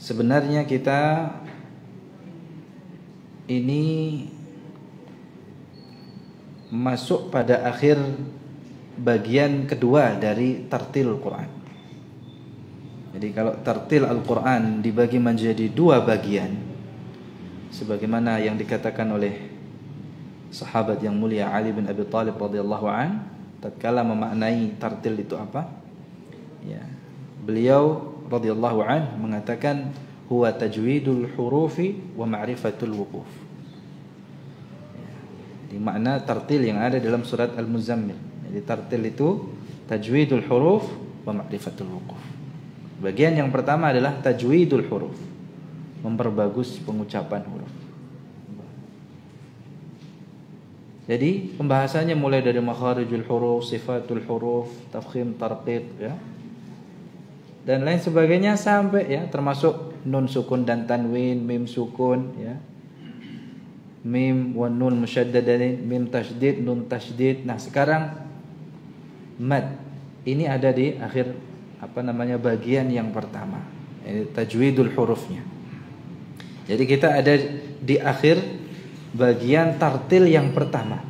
sebenarnya kita ini masuk pada akhir bagian kedua dari tartil Quran. Jadi kalau tartil Al-Quran dibagi menjadi dua bagian, sebagaimana yang dikatakan oleh sahabat yang mulia Ali bin Abi Thalib radhiyallahu an, tatkala memaknai tartil itu apa? Ya, beliau radhiyallahu an mengatakan huwa tajwidul hurufi wa ma'rifatul wuquf. Ya, di makna tartil yang ada dalam surat Al-Muzammil. Jadi tartil itu tajwidul huruf wa ma'rifatul wuquf. Bagian yang pertama adalah tajwidul huruf, memperbagus pengucapan huruf. Jadi pembahasannya mulai dari makharijul huruf, sifatul huruf, tafkhim, tarqiq, ya, dan lain sebagainya sampai ya termasuk nun sukun dan tanwin, mim sukun, ya, mim wa nun musyaddadain, mim tasydid, nun tasydid. Nah sekarang mad ini ada di akhir bagian yang pertama, ini tajwidul hurufnya. Jadi kita ada di akhir bagian tartil yang pertama.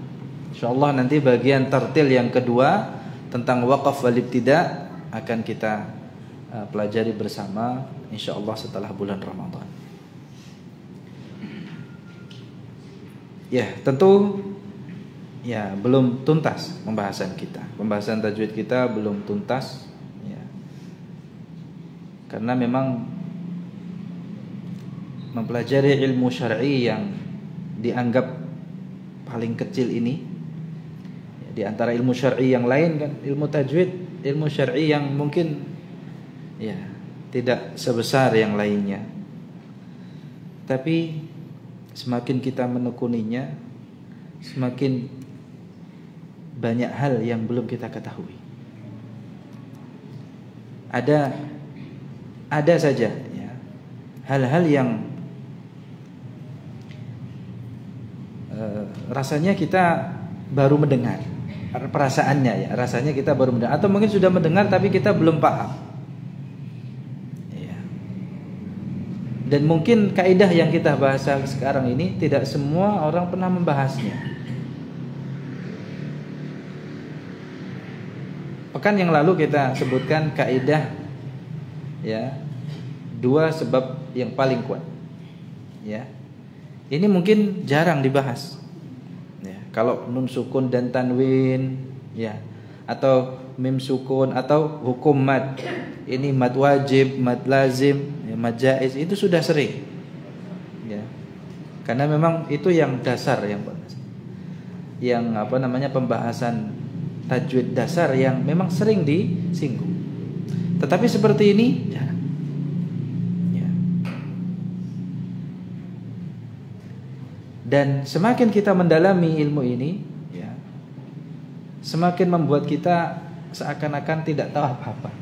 Insyaallah nanti bagian tartil yang kedua tentang waqaf wal ibtida akan kita pelajari bersama insyaallah setelah bulan Ramadan. Ya, tentu ya belum tuntas pembahasan kita. Pembahasan tajwid kita belum tuntas. Karena memang mempelajari ilmu syar'i yang dianggap paling kecil ini, ya, di antara ilmu syar'i yang lain kan ilmu tajwid, ilmu syar'i yang mungkin ya tidak sebesar yang lainnya. Tapi semakin kita menekuninya, semakin banyak hal yang belum kita ketahui. Ada saja ya, hal-hal yang rasanya kita baru mendengar, perasaannya ya, rasanya kita baru mendengar, atau mungkin sudah mendengar tapi kita belum paham ya. Dan mungkin kaidah yang kita bahas sekarang ini tidak semua orang pernah membahasnya. Pekan yang lalu kita sebutkan kaidah ya, dua sebab yang paling kuat. Ya. Ini mungkin jarang dibahas. Ya, kalau nun sukun dan tanwin, ya, atau mim sukun atau hukum mad. Ini mad wajib, mad lazim, ya, mad jaiz itu sudah sering. Ya. Karena memang itu yang dasar yang pembahasan tajwid dasar yang memang sering disinggung. Tetapi seperti ini jarang. Ya. Dan semakin kita mendalami ilmu ini, ya, semakin membuat kita seakan-akan tidak tahu apa-apa.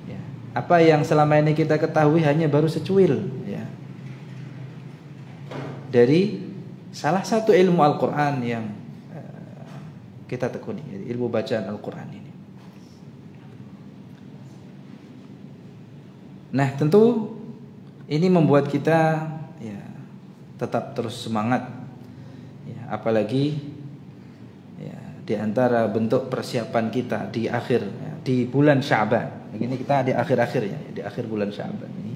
Ya. Apa yang selama ini kita ketahui hanya baru secuil, ya, dari salah satu ilmu Al-Quran yang kita tekuni, ilmu bacaan Al-Quran ini. Nah tentu ini membuat kita ya tetap terus semangat ya, apalagi ya, di antara bentuk persiapan kita di akhir ya, di bulan Sya'ban. Begini kita di akhir-akhirnya, di akhir bulan Sya'ban ini,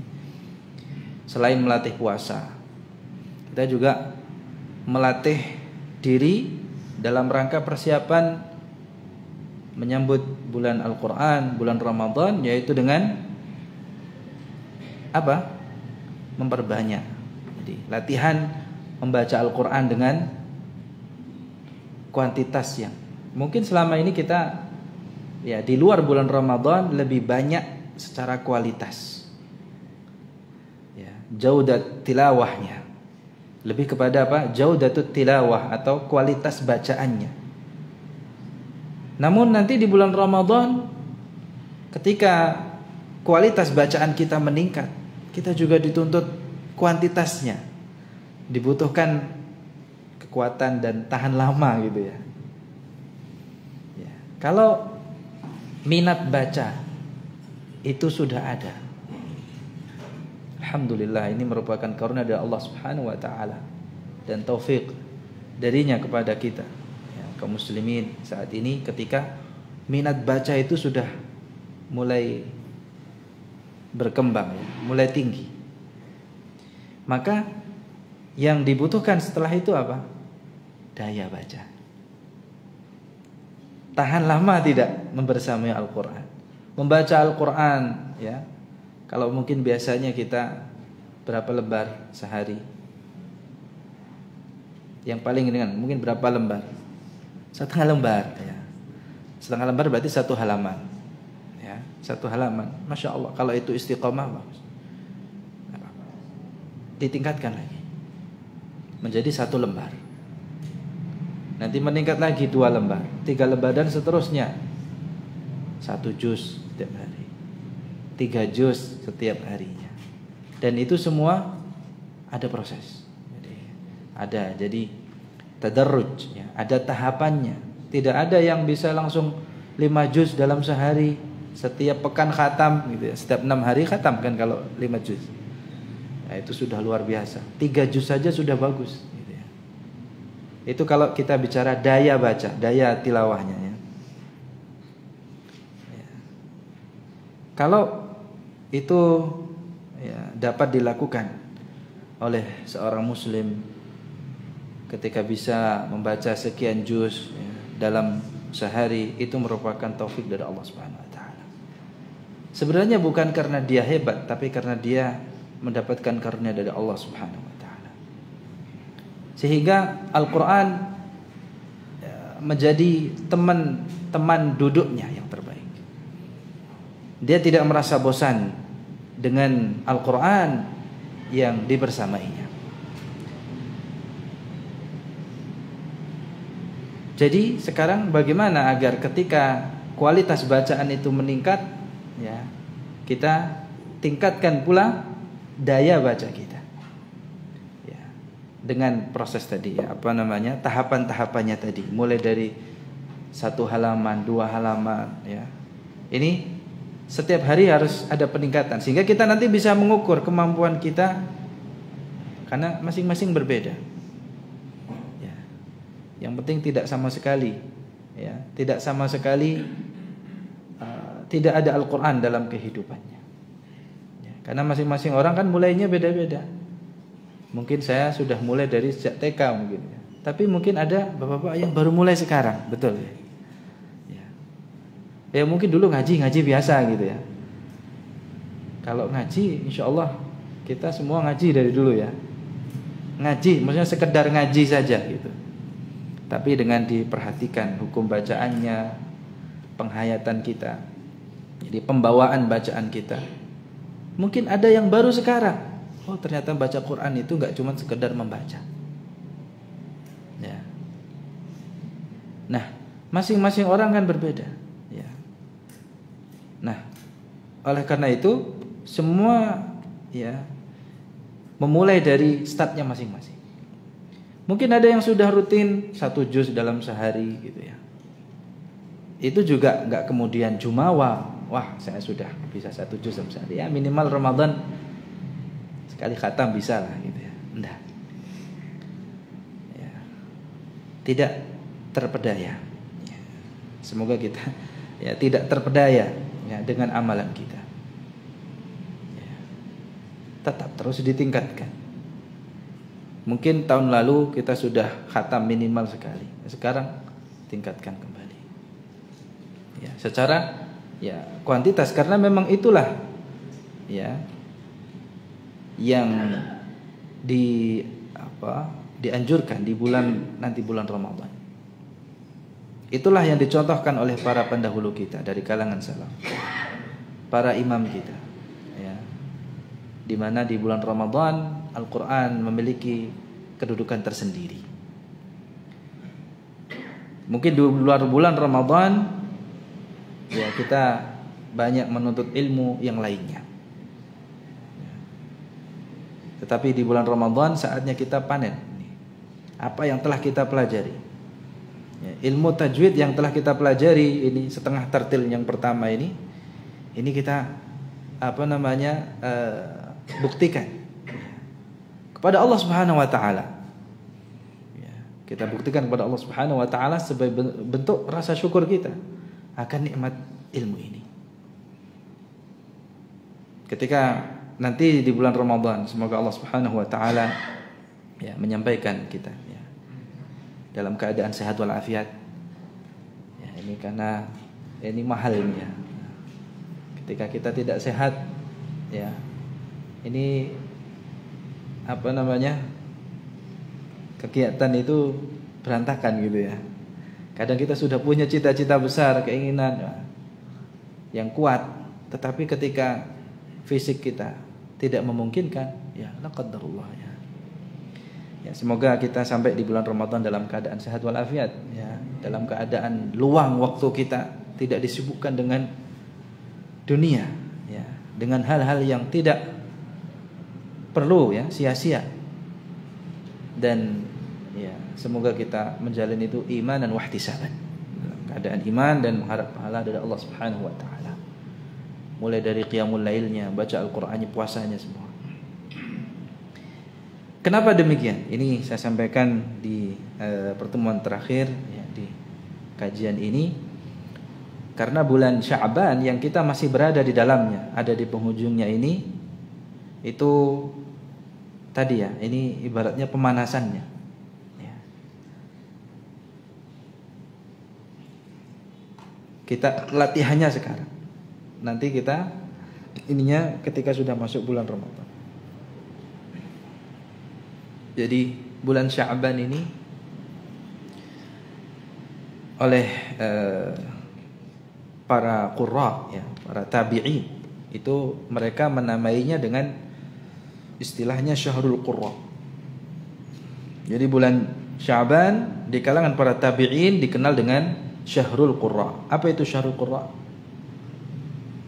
selain melatih puasa, kita juga melatih diri dalam rangka persiapan menyambut bulan Al-Quran, bulan Ramadan, yaitu dengan apa? Memperbanyak. Jadi latihan membaca Al-Quran dengan kuantitas yang mungkin selama ini kita ya di luar bulan Ramadan lebih banyak secara kualitas. Ya, jaudat tilawahnya. Lebih kepada apa? Jaudatut tilawah atau kualitas bacaannya. Namun nanti di bulan Ramadan ketika kualitas bacaan kita meningkat, kita juga dituntut kuantitasnya. Dibutuhkan kekuatan dan tahan lama gitu ya. Ya. Kalau minat baca itu sudah ada, alhamdulillah ini merupakan karunia dari Allah Subhanahu wa taala dan taufik darinya kepada kita ya, kaum muslimin saat ini, ketika minat baca itu sudah mulai berkembang ya, mulai tinggi. Maka yang dibutuhkan setelah itu apa? Daya baca. Tahan lama tidak membersamai Al-Quran, membaca Al-Quran ya. Kalau mungkin biasanya kita berapa lembar sehari? Yang paling ringan mungkin berapa lembar? Setengah lembar ya. Setengah lembar berarti satu halaman ya, satu halaman. Masya Allah, kalau itu istiqomah bagus. Ditingkatkan lagi menjadi satu lembar. Nanti meningkat lagi 2 lembar, 3 lembar dan seterusnya. 1 juz setiap hari, 3 juz setiap harinya. Dan itu semua ada proses. Jadi tadarruj ya, ada tahapannya. Tidak ada yang bisa langsung 5 juz dalam sehari, setiap pekan khatam gitu ya. Setiap 6 hari khatam kan kalau 5 juz. Nah, itu sudah luar biasa. 3 juz saja sudah bagus gitu ya. Itu kalau kita bicara daya baca, daya tilawahnya ya. Ya. Kalau itu ya, dapat dilakukan oleh seorang muslim ketika bisa membaca sekian juz ya, dalam sehari, itu merupakan taufik dari Allah Subhanahu wa taala. Sebenarnya bukan karena dia hebat, tapi karena dia mendapatkan karunia dari Allah Subhanahu wa taala. Sehingga Al-Qur'an ya, menjadi teman duduknya yang terbaik. Dia tidak merasa bosan dengan Al-Qur'an yang dibersamainya. Jadi sekarang bagaimana agar ketika kualitas bacaan itu meningkat ya, kita tingkatkan pula daya baca kita ya, dengan proses tadi ya, tahapan-tahapannya tadi, mulai dari 1 halaman, 2 halaman ya. Ini setiap hari harus ada peningkatan, sehingga kita nanti bisa mengukur kemampuan kita, karena masing-masing berbeda ya. Yang penting tidak sama sekali ya, tidak sama sekali tidak ada Al-Quran dalam kehidupannya. Karena masing-masing orang kan mulainya beda-beda. Mungkin saya sudah mulai dari sejak TK mungkin ya. Tapi mungkin ada bapak-bapak yang baru mulai sekarang, betul ya. Ya mungkin dulu ngaji biasa gitu ya. Kalau ngaji, insya Allah kita semua ngaji dari dulu ya. Ngaji, maksudnya sekedar ngaji saja gitu. Tapi dengan diperhatikan hukum bacaannya, penghayatan kita, jadi pembawaan bacaan kita. Mungkin ada yang baru sekarang, oh ternyata baca Quran itu gak cuma sekedar membaca ya. Nah masing-masing orang kan berbeda ya. Nah oleh karena itu semua ya memulai dari startnya masing-masing. Mungkin ada yang sudah rutin 1 juz dalam sehari gitu ya. Itu juga gak kemudian jumawa, wah saya sudah bisa 1 juz dalam sehari ya, minimal Ramadan sekali khatam bisa lah gitu ya. Enggak ya. Tidak terpedaya ya. Semoga kita ya tidak terpedaya ya dengan amalan kita ya. Tetap terus ditingkatkan. Mungkin tahun lalu kita sudah khatam minimal sekali, sekarang tingkatkan kembali ya, secara ya kuantitas, karena memang itulah ya yang dianjurkan di bulan Ramadan. Itulah yang dicontohkan oleh para pendahulu kita dari kalangan salaf, para imam kita ya, di mana di bulan Ramadan Al-Quran memiliki kedudukan tersendiri. Mungkin di luar bulan Ramadan ya kita banyak menuntut ilmu yang lainnya, tetapi di bulan Ramadan saatnya kita panen apa yang telah kita pelajari ya, ilmu tajwid yang telah kita pelajari ini setengah tartil yang pertama ini kita buktikan kepada Allah Subhanahu wa taala. Ya, kita buktikan kepada Allah Subhanahu wa taala sebagai bentuk rasa syukur kita akan nikmat ilmu ini. Ketika nanti di bulan Ramadan, semoga Allah Subhanahu wa taala ya menyampaikan kita ya dalam keadaan sehat walafiat. Ya, ini karena ini mahal ini ya. Ketika kita tidak sehat ya, ini apa namanya, kegiatan itu berantakan gitu ya. Kadang kita sudah punya cita-cita besar, keinginan yang kuat, tetapi ketika fisik kita tidak memungkinkan, ya la qadarullah ya. Ya, semoga kita sampai di bulan Ramadan dalam keadaan sehat walafiat ya, dalam keadaan luang waktu kita tidak disibukkan dengan dunia ya, dengan hal-hal yang tidak perlu ya, sia-sia. Dan ya, semoga kita menjalani itu iman dan wahtisaban, dalam keadaan iman dan mengharap pahala dari Allah Subhanahu wa taala. Mulai dari qiyamul lailnya, baca Al-Qur'annya, puasanya, semua. Kenapa demikian? Ini saya sampaikan di pertemuan terakhir ya, di kajian ini. Karena bulan Sya'ban yang kita masih berada di dalamnya, ada di penghujungnya ini, itu tadi ya, ini ibaratnya pemanasannya ya. Kita latihannya sekarang, nanti kita ininya ketika sudah masuk bulan Ramadan. Jadi bulan Sya'ban ini oleh para qurra ya, para tabi'in itu mereka menamainya dengan istilahnya syahrul qurra. Jadi bulan Sya'ban di kalangan para tabi'in dikenal dengan syahrul qurra. Apa itu syahrul qurra?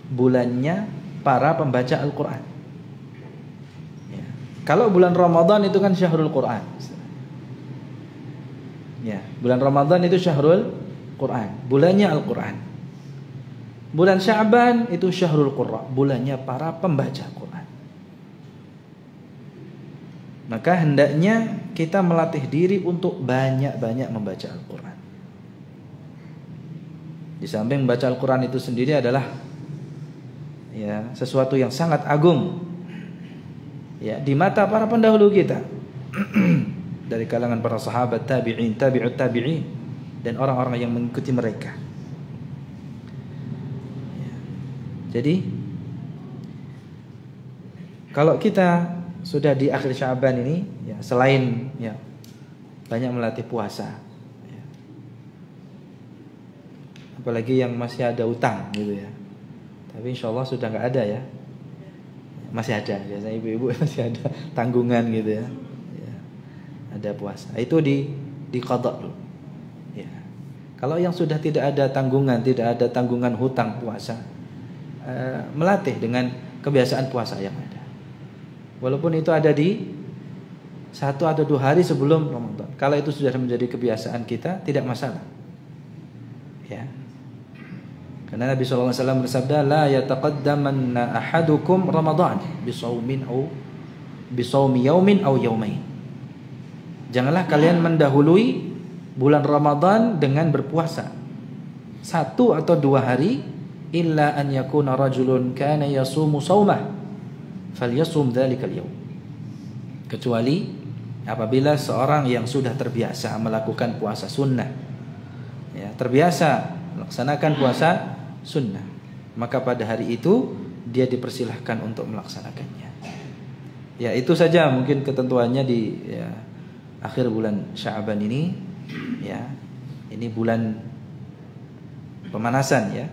Bulannya para pembaca Al-Qur'an. Kalau bulan Ramadan itu kan syahrul Quran. Ya, bulan Ramadan itu syahrul Quran, bulannya Al-Quran. Bulan Sya'ban itu syahrul Qurra, bulannya para pembaca Quran. Maka hendaknya kita melatih diri untuk banyak-banyak membaca Al-Quran. Di samping membaca Al-Quran itu sendiri adalah ya sesuatu yang sangat agung ya di mata para pendahulu kita dari kalangan para sahabat, tabi'in, tabi'ut tabi'in, dan orang-orang yang mengikuti mereka ya. Jadi kalau kita sudah di akhir Sya'ban ini ya, selain ya banyak melatih puasa ya, apalagi yang masih ada utang gitu ya, tapi insyaallah sudah nggak ada ya. Masih ada, biasanya ibu-ibu masih ada tanggungan gitu ya. Ya, ada puasa. Itu di qada dulu. Ya. Kalau yang sudah tidak ada tanggungan, tidak ada tanggungan hutang puasa, melatih dengan kebiasaan puasa yang ada. Walaupun itu ada di 1 atau 2 hari sebelum Ramadan. Kalau itu sudah menjadi kebiasaan kita, tidak masalah. Ya. Karena Nabi SAW bersabda, la yataqaddamanna ahadukum Ramadan bisaumin au bisaumi yaumin au yaumain. Janganlah kalian mendahului bulan Ramadan dengan berpuasa 1 atau 2 hari, illa an yakuna rajulun kana yasumu saumah falyasum dzalikal yaum. Kecuali apabila seorang yang sudah terbiasa melakukan puasa sunnah ya, terbiasa melaksanakan puasa sunnah, maka pada hari itu dia dipersilahkan untuk melaksanakannya. Ya, itu saja mungkin ketentuannya di ya, akhir bulan Sya'ban ini ya. Ini bulan pemanasan ya,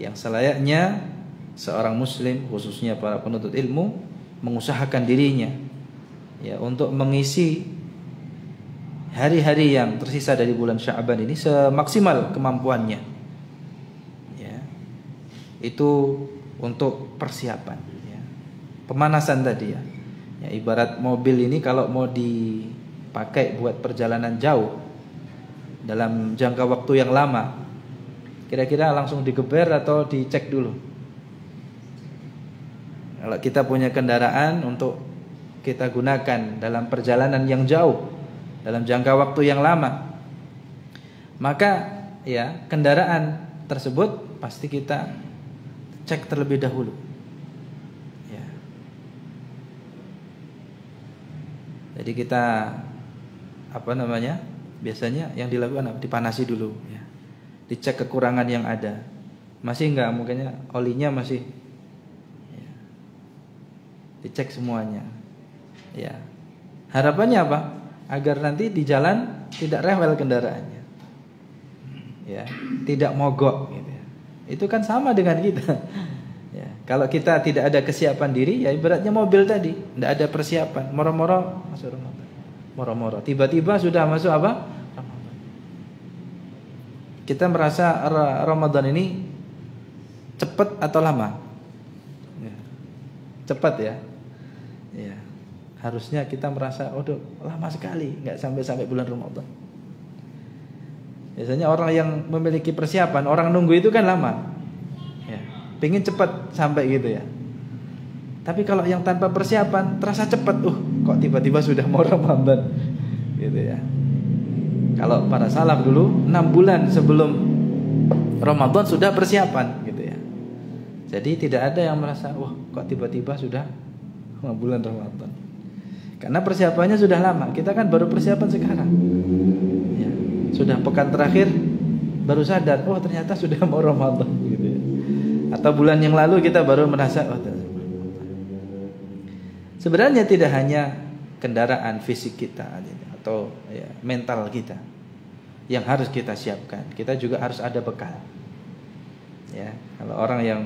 yang selayaknya seorang muslim, khususnya para penuntut ilmu, mengusahakan dirinya ya untuk mengisi hari-hari yang tersisa dari bulan Sya'ban ini semaksimal kemampuannya. Itu untuk persiapan ya. Pemanasan tadi ya. Ya, ibarat mobil ini kalau mau dipakai buat perjalanan jauh dalam jangka waktu yang lama, kira-kira langsung digeber atau dicek dulu? Kalau kita punya kendaraan untuk kita gunakan dalam perjalanan yang jauh, dalam jangka waktu yang lama, maka ya kendaraan tersebut pasti kita cek terlebih dahulu. Ya. Jadi kita biasanya yang dilakukan dipanasi dulu, ya. Dicek kekurangan yang ada, masih enggak, mungkinnya olinya masih, ya. Dicek semuanya, ya. Harapannya apa? Agar nanti di jalan tidak rewel kendaraannya, ya, tidak mogok, gitu ya. Itu kan sama dengan kita, ya. Kalau kita tidak ada kesiapan diri, ya ibaratnya mobil tadi, tidak ada persiapan, moro-moro masuk Ramadan, moro-moro tiba-tiba sudah masuk apa? Ramadan. Kita merasa Ramadan ini cepat atau lama? Ya. Cepat, ya. Ya. Harusnya kita merasa, lama sekali, nggak sampai bulan Ramadan. Biasanya orang yang memiliki persiapan, orang nunggu itu kan lama, ya, pengen cepat sampai gitu ya. Tapi kalau yang tanpa persiapan terasa cepat, kok tiba-tiba sudah mau Ramadan, gitu ya. Kalau para salaf dulu 6 bulan sebelum Ramadan sudah persiapan, gitu ya. Jadi tidak ada yang merasa, kok tiba-tiba sudah 5 bulan Ramadan. Karena persiapannya sudah lama. Kita kan baru persiapan sekarang, ya. Sudah pekan terakhir baru sadar, ternyata sudah mau Ramadan, gitu ya. Atau bulan yang lalu kita baru merasa, sebenarnya tidak hanya kendaraan fisik kita atau ya, mental kita yang harus kita siapkan. Kita juga harus ada bekal. Ya, kalau orang yang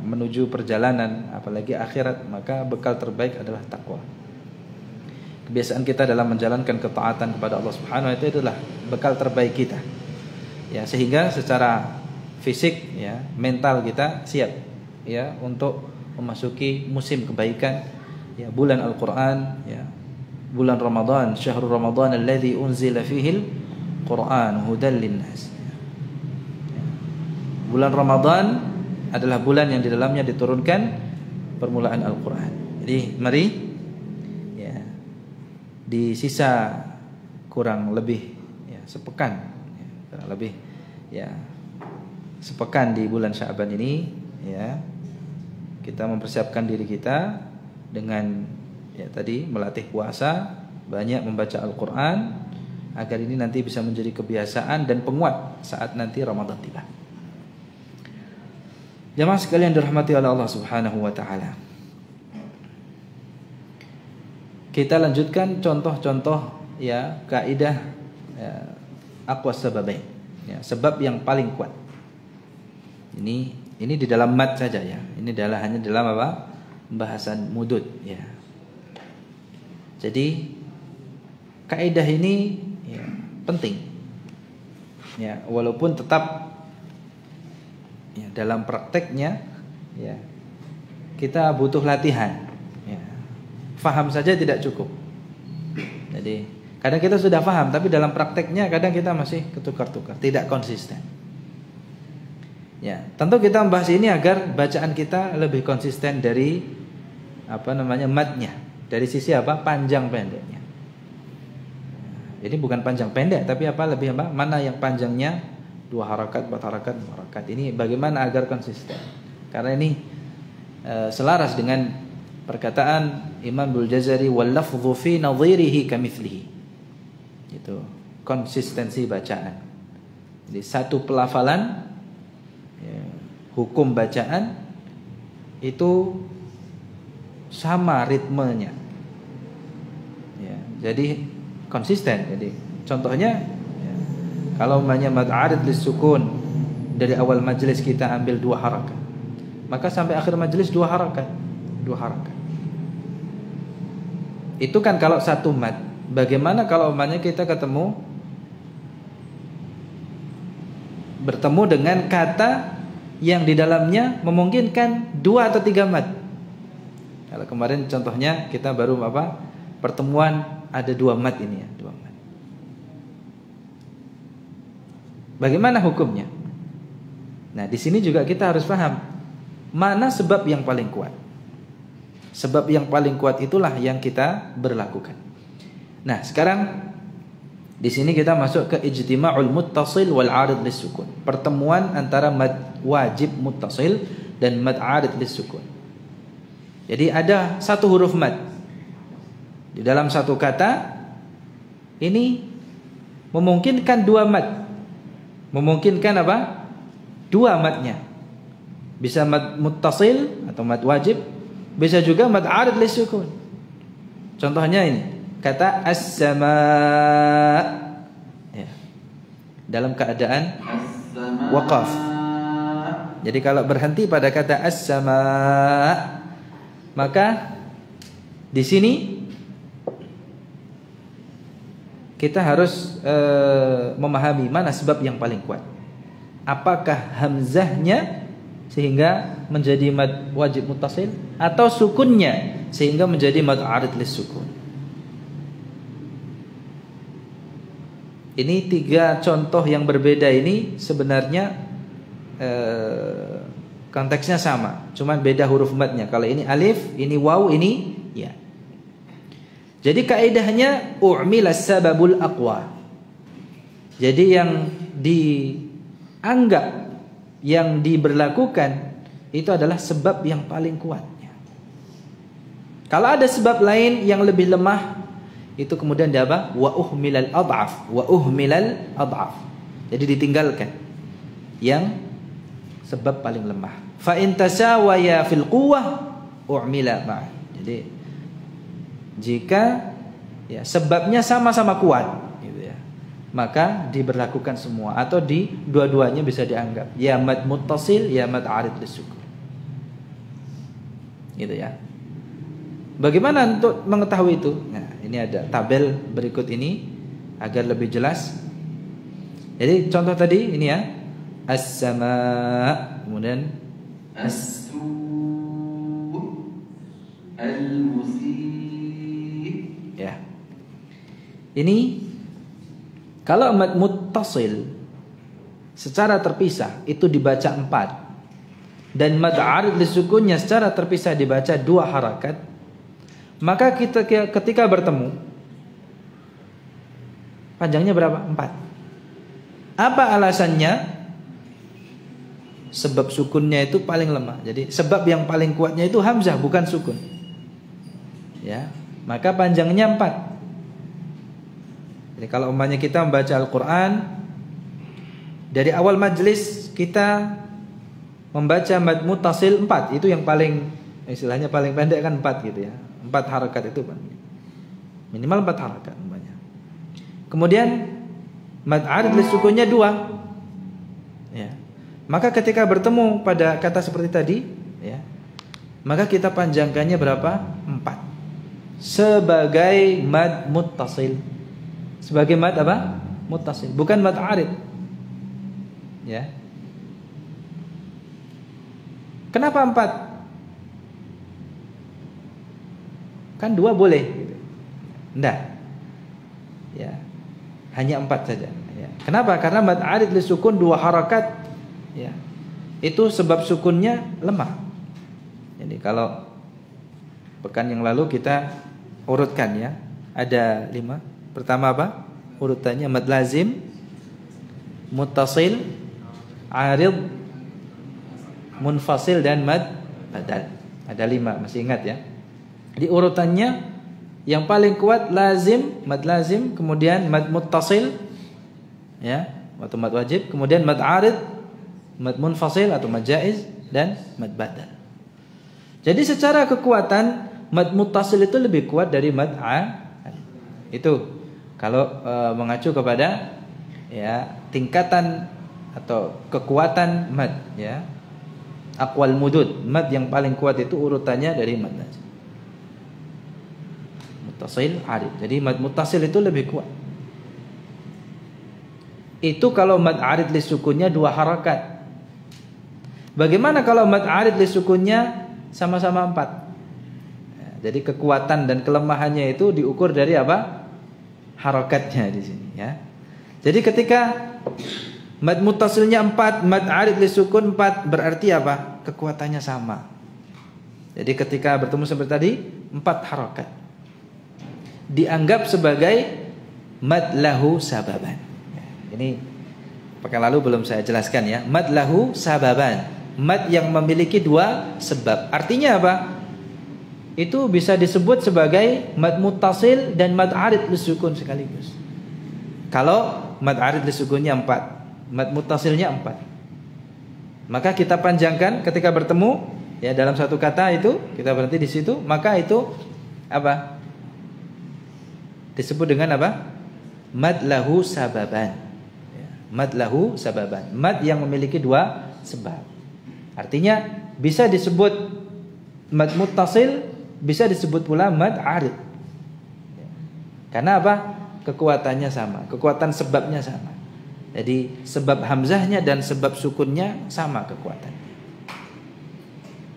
menuju perjalanan apalagi akhirat, maka bekal terbaik adalah takwa. Kebiasaan kita dalam menjalankan ketaatan kepada Allah Subhanahu wa taala itu adalah bekal terbaik kita. Ya, sehingga secara fisik, ya, mental kita siap, ya, untuk memasuki musim kebaikan, ya, bulan Al-Qur'an, ya. Bulan Ramadan, syahrul Ramadan alladzi unzila fihil Qur'an hudan linnas. Ya. Bulan Ramadan adalah bulan yang di dalamnya diturunkan permulaan Al-Qur'an. Jadi mari, di sisa kurang lebih, ya, sepekan, ya, kurang lebih, ya, sepekan di bulan Sya'ban ini, ya, kita mempersiapkan diri kita dengan, ya, tadi melatih puasa, banyak membaca Al-Quran, agar ini nanti bisa menjadi kebiasaan dan penguat saat nanti Ramadan tiba. Jamaah sekalian dirahmati oleh Allah Subhanahu wa taala. Kita lanjutkan contoh-contoh, ya, kaidah, ya, aqwas sababain, ya, sebab yang paling kuat. Ini di dalam mat saja, ya. Ini adalah hanya dalam apa? Pembahasan mudud, ya. Jadi kaidah ini, ya, penting. Ya, walaupun tetap, ya, dalam prakteknya, ya, kita butuh latihan. Faham saja tidak cukup. Jadi kadang kita sudah faham, tapi dalam prakteknya kadang kita masih ketukar-tukar, tidak konsisten. Ya, tentu kita membahas ini agar bacaan kita lebih konsisten dari matnya, dari sisi panjang pendeknya. Jadi bukan panjang pendek, tapi lebih mana yang panjangnya 2 harakat, 4 harakat, 5 harakat. Ini bagaimana agar konsisten? Karena ini selaras dengan perkataan Imam Al-Jazari, wal lafdhu fi nadhirihi kamithlihi. Itu konsistensi bacaan. Jadi satu pelafalan, ya, hukum bacaan itu sama ritmenya, ya, jadi konsisten. Jadi contohnya, ya, kalau umpamanya mad arid lis sukun, dari awal majelis kita ambil 2 harakat, maka sampai akhir majelis 2 harakat. Itu kan kalau satu mat. Bagaimana kalau umpamanya kita bertemu dengan kata yang di dalamnya memungkinkan 2 atau 3 mat. Kalau kemarin contohnya kita baru pertemuan ada 2 mat ini, ya, 2 mat. Bagaimana hukumnya? Nah, di sini juga kita harus paham mana sebab yang paling kuat. Sebab yang paling kuat itulah yang kita berlakukan. Nah, sekarang di sini kita masuk ke ijtima'ul muttasil wal 'arid lis-sukun. Pertemuan antara mad wajib muttasil dan mad 'arid lis-sukun. Jadi ada satu huruf mad di dalam satu kata, ini memungkinkan dua mad. Memungkinkan apa? Dua madnya. Bisa mad muttasil atau mad wajib, bisa juga mad 'arid lis-sukun. Contohnya ini, kata as-sama' ya, dalam keadaan waqaf. Jadi kalau berhenti pada kata as-sama', maka di sini kita harus memahami mana sebab yang paling kuat. Apakah hamzahnya sehingga menjadi mad wajib muttasil, atau sukunnya sehingga menjadi mad 'arid lis-sukun. Ini tiga contoh yang berbeda ini sebenarnya konteksnya sama, cuma beda huruf madnya. Kalau ini alif, ini waw, ini ya. Jadi kaidahnya u'milas sababul aqwa. Jadi yang dianggap, yang diberlakukan itu adalah sebab yang paling kuatnya. Kalau ada sebab lain yang lebih lemah, itu kemudian dia apa? Wa uhmilal ad'af, wa uhmilal ad'af. Jadi ditinggalkan yang sebab paling lemah. Fa in tasawaya fil quwwah u'mila ma'. Jadi jika ya sebabnya sama-sama kuat gitu ya, maka diberlakukan semua, atau di dua-duanya bisa dianggap ya mad muttasil ya mad 'arid lis-sukun. Gitu ya. Bagaimana untuk mengetahui itu? Nah, ini ada tabel berikut ini agar lebih jelas. Jadi contoh tadi ini ya, as-sama', kemudian as-su', al-musi'. Ya. Ini kalau mad muttasil secara terpisah itu dibaca 4, dan mad 'arid lis-sukunnya secara terpisah dibaca 2 harakat, maka kita ketika bertemu panjangnya berapa? 4. Apa alasannya? Sebab sukunnya itu paling lemah. Jadi sebab yang paling kuatnya itu hamzah, bukan sukun. Ya, maka panjangnya 4. Jadi kalau umpamanya kita membaca Al-Quran, dari awal majlis kita membaca mad muttasil 4, itu yang paling, istilahnya paling pendek kan 4 gitu ya. 4 harakat itu minimal 4 harakat umpamanya. Kemudian mad 'arid lis-sukunnya 2. Ya. Maka ketika bertemu pada kata seperti tadi, ya, maka kita panjangkannya berapa? 4. Sebagai mad muttasil. Sebagai mad apa? Muttasil, bukan mad 'arid. Ya. Kenapa 4? Kan 2 boleh gitu. Enggak. Ya. Hanya 4 saja, ya. Kenapa? Karena mad 'arid lis-sukun 2 harakat. Ya. Itu sebab sukunnya lemah. Jadi kalau pekan yang lalu kita urutkan ya, ada 5. Pertama apa? Urutannya mad lazim, muttasil, 'arid, munfasil, dan mad badal. Ada 5, masih ingat ya? Di urutannya yang paling kuat lazim, mad lazim, kemudian mad muttasil ya, atau mad wajib, kemudian mad 'arid, mad munfasil atau mad jaiz, dan mad badal. Jadi secara kekuatan mad muttasil itu lebih kuat dari mad 'arid. Itu kalau mengacu kepada ya tingkatan atau kekuatan mad ya. Aqwal mudud, mad yang paling kuat itu urutannya dari mad lazim, muttasil, 'arid. Jadi mad muttasil itu lebih kuat. Itu kalau mad 'arid lis-sukunnya 2 harakat. Bagaimana kalau mad 'arid lis-sukunnya sama-sama 4? Ya, jadi kekuatan dan kelemahannya itu diukur dari apa? Harakatnya di sini ya. Jadi ketika mad muttasilnya 4, mad 'arid lis-sukun 4, berarti apa? Kekuatannya sama. Jadi ketika bertemu seperti tadi 4 harakat dianggap sebagai mad lahu sababan. Ini pekan lalu belum saya jelaskan ya. Mad lahu sababan, mad yang memiliki 2 sebab. Artinya apa? Itu bisa disebut sebagai mad muttasil dan mad arid lisukun sekaligus. Kalau mad arid lisukunnya 4, mad muttasilnya 4, maka kita panjangkan ketika bertemu ya dalam satu kata itu, kita berhenti di situ, maka itu apa? Disebut dengan apa? Mad lahu sababan. Mad lahu sababan, mad yang memiliki 2 sebab. Artinya bisa disebut mad muttasil, bisa disebut pula mad arid. Karena apa? Kekuatannya sama, kekuatan sebabnya sama. Jadi sebab hamzahnya dan sebab sukunnya sama kekuatannya.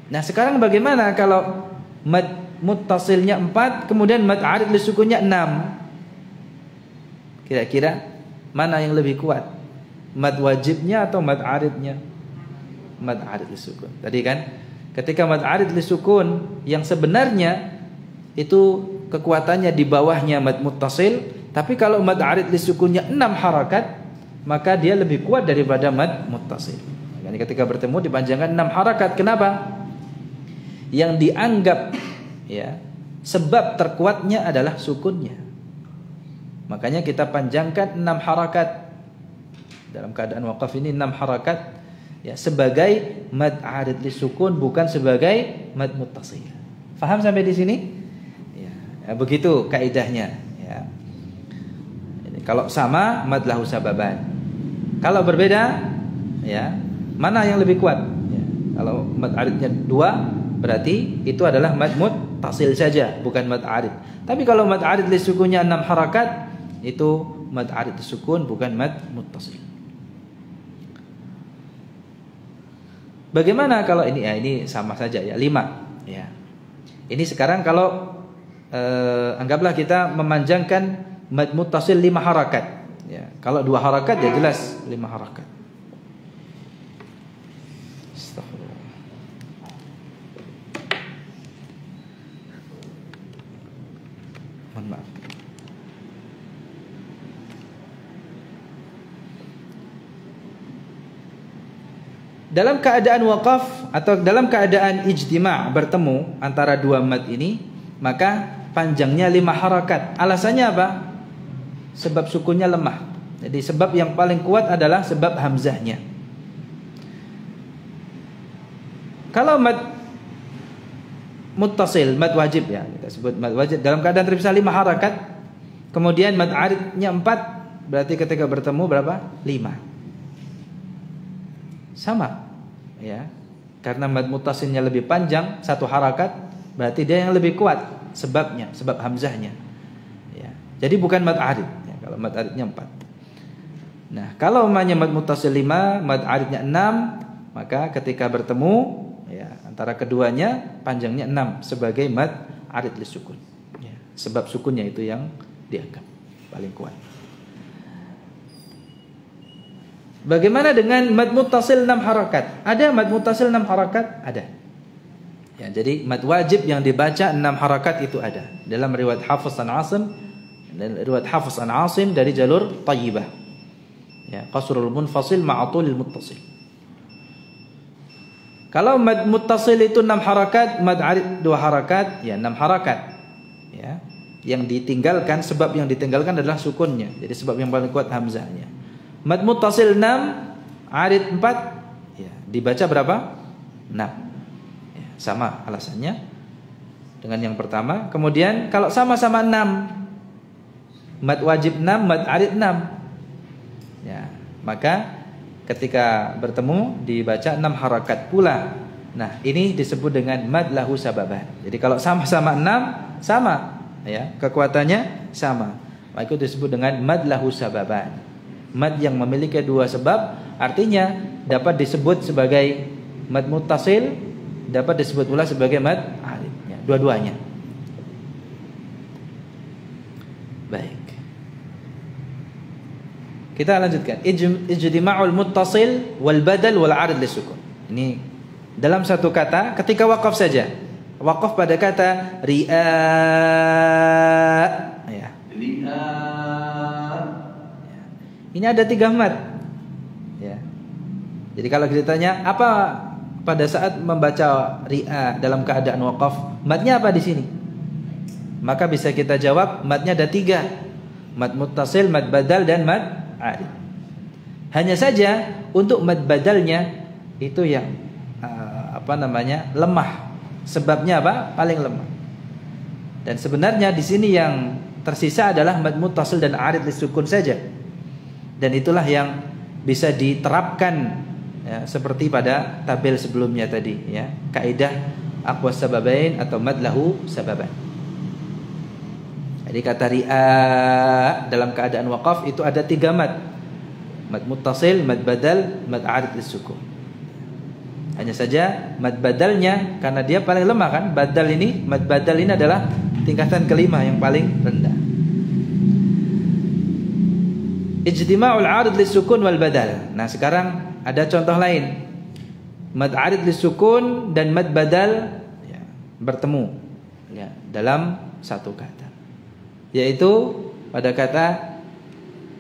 Nah, sekarang bagaimana kalau mad muttasilnya 4, kemudian mad arid li sukunnya 6? Kira-kira mana yang lebih kuat? Mad wajibnya atau mad aridnya? Mad arid li sukun. Tadi kan ketika mad arid li sukun yang sebenarnya itu kekuatannya di bawahnya mad muttasil, tapi kalau mad arid li sukunnya 6 harakat, maka dia lebih kuat daripada mad muttasil. Jadi ketika bertemu dipanjangkan 6 harakat. Kenapa? Yang dianggap ya sebab terkuatnya adalah sukunnya. Makanya kita panjangkan 6 harakat. Dalam keadaan waqaf ini 6 harakat ya sebagai mad arid li sukun, bukan sebagai mad muttasil. Faham sampai di sini? Ya, begitu kaidahnya ya. Jadi, kalau sama mad lahu sababan. Kalau berbeda ya, mana yang lebih kuat? Ya, kalau mad aridnya 2 berarti itu adalah mad muttasil saja, bukan mad arid. Tapi kalau mad arid li sukunnya 6 harakat, itu mad arid li sukun, bukan mad muttasil. Bagaimana kalau ini? Ya, ini sama saja ya, 5 ya. Ini sekarang kalau anggaplah kita memanjangkan mad muttasil 5 harakat ya. Kalau 2 harakat ya jelas 5 harakat. Astagfirullah. Mohon maaf. Dalam keadaan waqaf atau dalam keadaan ijtima' bertemu antara 2 mad ini, maka panjangnya 5 harakat. Alasannya apa? Sebab sukunnya lemah. Jadi sebab yang paling kuat adalah sebab hamzahnya. Kalau mad muttasil, mad wajib ya, kita sebut mad wajib dalam keadaan terpisah 5 harakat, kemudian mad aridnya 4, berarti ketika bertemu berapa? 5. Sama ya. Karena mad muttasilnya lebih panjang 1 harakat, berarti dia yang lebih kuat sebabnya, sebab hamzahnya ya. Jadi bukan mad arid ya, kalau mad aridnya 4. Nah, kalau umpamanya mad muttasil 5, mad aridnya 6, maka ketika bertemu ya antara keduanya panjangnya 6 sebagai mad arid li sukun ya. Sebab sukunnya itu yang dianggap paling kuat. Bagaimana dengan mad muttasil 6 harakat? Ada mad muttasil 6 harakat? Ada. Ya, jadi mad wajib yang dibaca 6 harakat itu ada. Dalam riwayat Hafiz an Asim, dan riwayat Hafiz an Asim dari jalur Thayyibah. Ya, qasrul munfasil ma'atul muttasil. Kalau mad muttasil itu 6 harakat, mad arid 2 harakat, ya 6 harakat. Ya. Yang ditinggalkan, sebab yang ditinggalkan adalah sukunnya. Jadi sebab yang paling kuat hamzahnya. Mad muttasil 6, arid 4, ya, dibaca berapa? 6. Ya, sama alasannya dengan yang pertama. Kemudian kalau sama-sama 6, mad wajib 6, mad arid 6. Ya, maka ketika bertemu dibaca 6 harakat pula. Nah, ini disebut dengan mad lahu sababan. Jadi kalau sama-sama 6, sama ya, kekuatannya sama. Maka itu disebut dengan mad lahu sababan. Mad yang memiliki 2 sebab, artinya dapat disebut sebagai mad muttasil, dapat disebut pula sebagai mad arid ya, dua-duanya. Baik. Kita lanjutkan. Ijtima'ul muttasil wal badal wal arid li sukun. Ini dalam satu kata ketika waqaf saja. Waqaf pada kata ri'a. Ya. Ri'a. Ini ada 3 mad. Ya. Jadi kalau ditanya apa pada saat membaca ri'a dalam keadaan waqaf, madnya apa di sini? Maka bisa kita jawab madnya ada 3. Mad muttasil, mad badal, dan mad arid. Hanya saja untuk mad badalnya itu yang lemah. Sebabnya apa? Paling lemah. Dan sebenarnya di sini yang tersisa adalah mad muttasil dan arid lisukun saja. Dan itulah yang bisa diterapkan ya, seperti pada tabel sebelumnya tadi ya. Kaidah aqwas sababain atau mad lahu sababan. Jadi kata ri'a dalam keadaan waqaf itu ada 3 mad. Mad muttasil, mad badal, mad arid lisukun. Hanya saja mad badalnya karena dia paling lemah kan. Mad badal ini adalah tingkatan kelima yang paling rendah. Ijtima'ul arid lisukun wal badal. Nah, sekarang ada contoh lain. Mad arid lisukun dan mad badal ya, bertemu ya, dalam satu kata. Yaitu pada kata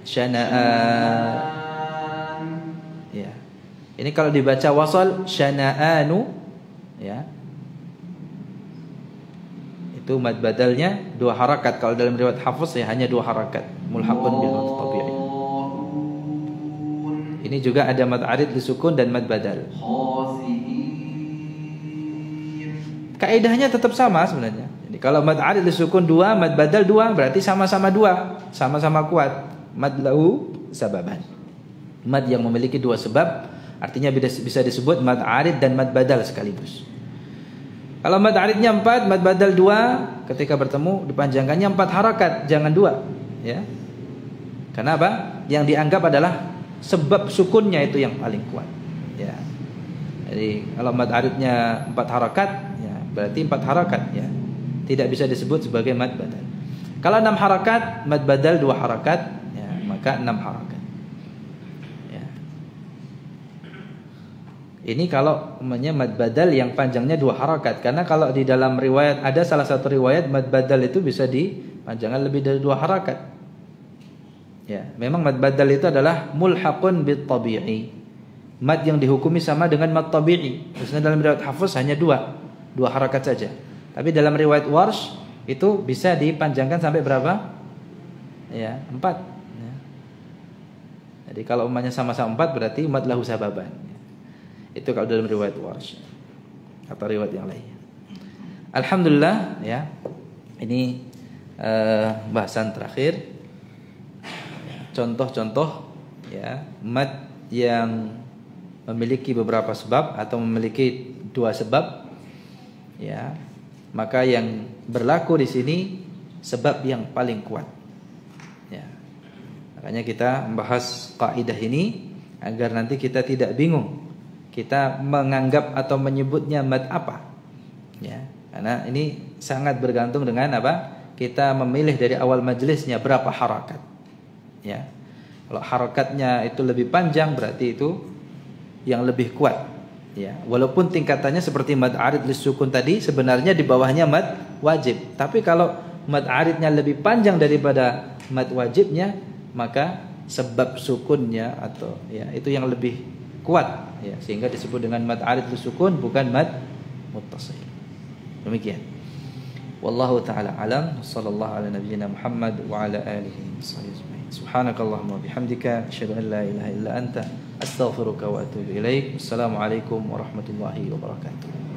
syana'an. Ya. Ini kalau dibaca wasal syana'anu ya. Itu mad badalnya 2 harakat. Kalau dalam riwayat Hafs ya hanya 2 harakat. Mulhaqun bil mad tabi'i. Ini juga ada mad arid lisukun dan mad badal. Kaidahnya tetap sama sebenarnya. Jadi kalau mad arid lisukun 2, mad badal 2 berarti sama-sama 2, sama-sama kuat. Mad lahu sababan. Mad yang memiliki 2 sebab artinya bisa disebut mad arid dan mad badal sekaligus. Kalau mad aridnya 4, mad badal 2, ketika bertemu dipanjangkannya 4 harakat, jangan 2 ya. Karena apa? Yang dianggap adalah sebab sukunnya itu yang paling kuat ya. Jadi kalau mad aridnya 4 harakat ya, berarti 4 harakat ya. Tidak bisa disebut sebagai mad badal. Kalau 6 harakat, mad badal 2 harakat ya, maka 6 harakat. Ini kalau namanya mad badal yang panjangnya 2 harakat. Karena kalau di dalam riwayat ada salah satu riwayat mad badal itu bisa dipanjangkan lebih dari 2 harakat. Ya, memang mad badal itu adalah mulhaqun bit tabi'i. Mad yang dihukumi sama dengan mad tabi'i. Biasanya dalam riwayat Hafs hanya 2 harakat saja. Tapi dalam riwayat Warsh itu bisa dipanjangkan sampai berapa? Ya, 4. Ya. Jadi kalau umpamanya sama-sama 4 berarti mad lahu sababan. Itu kalau dalam riwayat Warsh atau riwayat yang lain. Alhamdulillah ya. Ini bahasan terakhir. Contoh-contoh ya mad yang memiliki beberapa sebab atau memiliki 2 sebab ya. Maka yang berlaku di sini sebab yang paling kuat. Ya. Makanya kita membahas kaidah ini agar nanti kita tidak bingung. Kita menganggap atau menyebutnya mad apa ya, karena ini sangat bergantung dengan apa kita memilih dari awal majelisnya berapa harakat ya. Kalau harakatnya itu lebih panjang berarti itu yang lebih kuat ya, walaupun tingkatannya seperti mad arid lisukun tadi sebenarnya di bawahnya mad wajib. Tapi kalau mad aridnya lebih panjang daripada mad wajibnya, maka sebab sukunnya atau ya itu yang lebih kuat ya, sehingga disebut dengan mad arid lisukun bukan mad muttasil. Demikian. Wallahu taala alam. Sallallahu ala nabiyyina Muhammad wa ala alihi wasallam. Subhanakallahumma bihamdika asyhadu an la ilaha illa anta astaghfiruka wa atubu ilaik. Wassalamualaikum warahmatullahi wabarakatuh.